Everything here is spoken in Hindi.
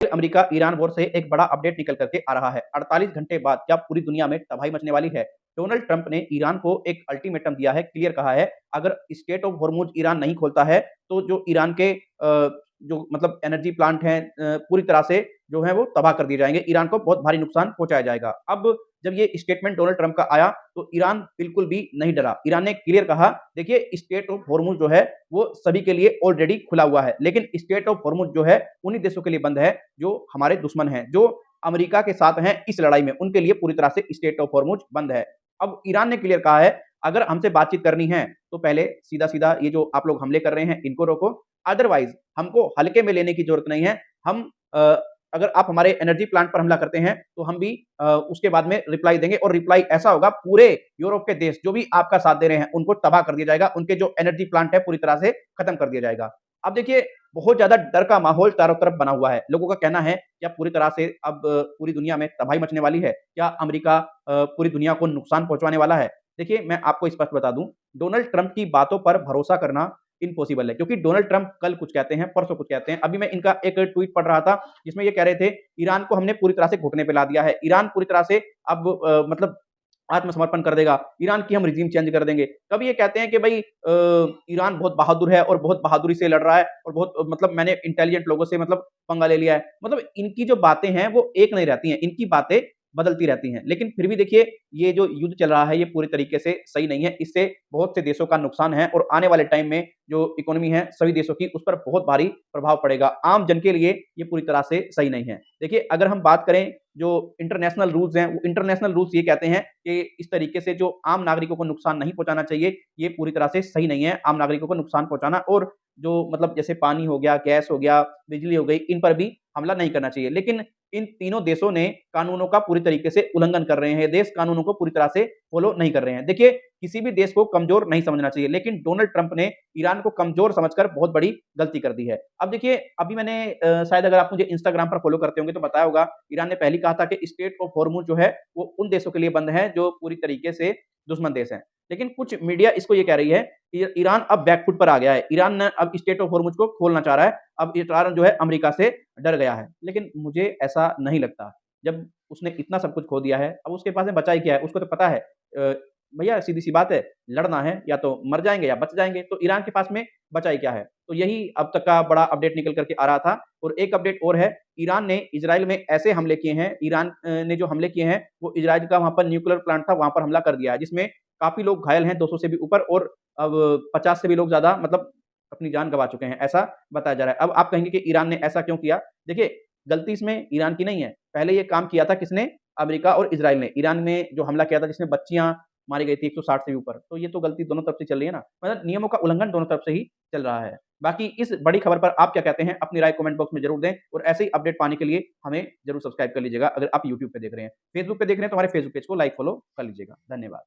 अमेरिका ईरान वॉर से एक बड़ा अपडेट निकल करके आ रहा है। 48 घंटे बाद क्या पूरी दुनिया में तबाही मचने वाली है? डोनाल्ड ट्रंप ने ईरान को एक अल्टीमेटम दिया है, क्लियर कहा है, अगर स्ट्रेट ऑफ हॉर्मुज़ ईरान नहीं खोलता है, तो जो ईरान के जो मतलब एनर्जी प्लांट हैं पूरी तरह से जो है वो तबाह कर दिए जाएँगे। ईरान को बहुत भारी नुकसान पहुँचाया जाएगा। अब जब ये स्टेटमेंट डोनाल्ड ट्रंप का आया, तो ईरान बिल्कुल भी नहीं डरा। ईरान ने क्लियर कहा, देखिए स्ट्रेट ऑफ हॉर्मुज़ जो है, वो सभी के लिए ऑलरेडी खुला हुआ है। लेकिन स्ट्रेट ऑफ हॉर्मुज़ जो है, उन्हीं देशों के लिए बंद है, जो हमारे दुश्मन हैं, जो अमेरिका के साथ हैं इस लड़ाई में, उनके लिए पूरी तरह से स्ट्रेट ऑफ हॉर्मुज़ बंद है। अब ईरान ने क्लियर कहा है, अगर हमसे बातचीत करनी है, तो पहले सीधा-सीधा ये जो आप लोग हमले कर रहे हैं, इनको रोको। अदरवाइज़ हमको हल्के में लेने की ज़रूरत नहीं है। हम अगर आप हमारे एनर्जी प्लांट पर हमला करते हैं, तो हम भी उसके बाद में रिप्लाई देंगे और रिप्लाई ऐसा होगा, पूरे यूरोप के देश जो भी आपका साथ दे रहे हैं, उनको तबाह कर दिया जाएगा। उनके जो एनर्जी प्लांट है, पूरी तरह से खत्म कर दिया जाएगा। अब देखिए, बहुत ज़्यादा डर का माहौल चारों तरफ बना हुआ है। लोगों का कहना है, क्या पूरी तरह से अब पूरी दुनिया में तबाही मचने वाली है? क्या अमेरिका पूरी दुनिया को नुकसान पहुँचाने वाला है? देखिए, मैं आपको स्पष्ट बता दूँ, डोनाल्ड ट्रंप की बातों पर भरोसा करना इम्पॉसिबल है, क्योंकि डोनाल्ड ट्रंप कल कुछ कहते हैं, परसों कुछ कहते हैं। अभी मैं इनका एक ट्वीट पढ़ रहा था, जिसमें ये कह रहे थे, ईरान को हमने पूरी तरह से घुटने पे ला दिया है। ईरान पूरी तरह से अब मतलब आत्मसमर्पण कर देगा, ईरान की हम रिजीम चेंज कर देंगे। कभी ये कहते हैं कि भई ईरान बहुत बहादुर है और बहुत बहादुरी से लड़ रहा है और बहुत मतलब मैंने इंटेलिजेंट लोगों से मतलब पंगा ले लिया है। मतलब इनकी जो बातें हैं, वो एक नहीं रहती हैं, इनकी बातें बदलती रहती हैं। लेकिन फिर भी देखिए, ये जो युद्ध चल रहा है, ये पूरी तरीके से सही नहीं है। इससे बहुत से देशों का नुकसान है और आने वाले टाइम में जो इकोनॉमी है सभी देशों की, उस पर बहुत भारी प्रभाव पड़ेगा। आम जन के लिए ये पूरी तरह से सही नहीं है। देखिए, अगर हम बात करें जो इंटरनेशनल रूल्स हैं, वो इंटरनेशनल रूल्स ये कहते हैं कि इस तरीके से जो आम नागरिकों को नुकसान नहीं पहुँचाना चाहिए, ये पूरी तरह से सही नहीं है, आम नागरिकों को नुकसान पहुँचाना और जो मतलब जैसे पानी हो गया, गैस हो गया, बिजली हो गई, इन पर भी हमला नहीं करना चाहिए। लेकिन इन तीनों देशों ने कानूनों का पूरी तरीके से उल्लंघन कर रहे हैं, देश कानूनों को पूरी तरह से फ़ॉलो नहीं कर रहे हैं। देखिए, किसी भी देश को कमज़ोर नहीं समझना चाहिए, लेकिन डोनाल्ड ट्रंप ने ईरान को कमज़ोर समझकर बहुत बड़ी गलती कर दी है। अब देखिए, अभी मैंने शायद अगर आप मुझे इंस्टाग्राम पर फ़ॉलो करते होंगे तो बताया होगा, ईरान ने पहले ही कहा था कि स्ट्रेट ऑफ हॉर्मुज़ जो है, वो उन देशों के लिए बंद है, जो पूरी तरीके से दुश्मन देश हैं। लेकिन कुछ मीडिया इसको ये कह रही है, ईरान अब बैक फुट पर आ गया है। ईरान ने अब स्ट्रेट ऑफ हॉर्मुज़ को खोलना चाह रहा है। अब ईरान जो है अमेरिका से डर गया है। लेकिन मुझे ऐसा नहीं लगता। जब उसने इतना सब कुछ खो दिया है, अब उसके पास में बचा ही क्या है? उसको तो पता है भैया सीधी-सी बात है, लड़ना है या तो मर जाएँगे या बच जाएँगे, तो ईरान के पास में बचा ही क्या है? तो यही अब तक का बड़ा अपडेट निकल कर के आ रहा था और एक अपडेट और है, ईरान ने इज़राइल में ऐसे हमले किए हैं, ईरान ने जो हमले किए हैं, वो इज़राइल का वहाँ पर न्यूक्लियर प्लांट था, वहाँ पर हमला कर दिया है, जिसमें काफ़ी लोग घायल हैं, 200 से भी ऊपर और अब 50 से भी लोग ज़्यादा मतलब अपनी जान गँवा चुके हैं, ऐसा बताया जा रहा है। अब आप कहेंगे कि ईरान ने ऐसा क्यों किया? देखिए, गलती इसमें ईरान की नहीं है, पहले ये काम किया था किसने? अमेरिका और इज़राइल ने। ईरान ने जो हमला किया था जिसमें बच्चियाँ मारी गई थी 160 से भी ऊपर, तो ये तो गलती दोनों तरफ से चल रही है ना, मतलब नियमों का उल्लंघन दोनों तरफ से ही चल रहा है। बाकी इस बड़ी खबर पर आप क्या कहते हैं? अपनी राय कमेंट बॉक्स में ज़रूर दें और ऐसे ही अपडेट पाने के लिए हमें ज़रूर सब्सक्राइब कर लीजिएगा, अगर आप यूट्यूब पे देख रहे हैं। फेसबुक पे देख रहे हैं तो हमारे फेसबुक पेज को लाइक, फॉलो कर लीजिएगा। धन्यवाद।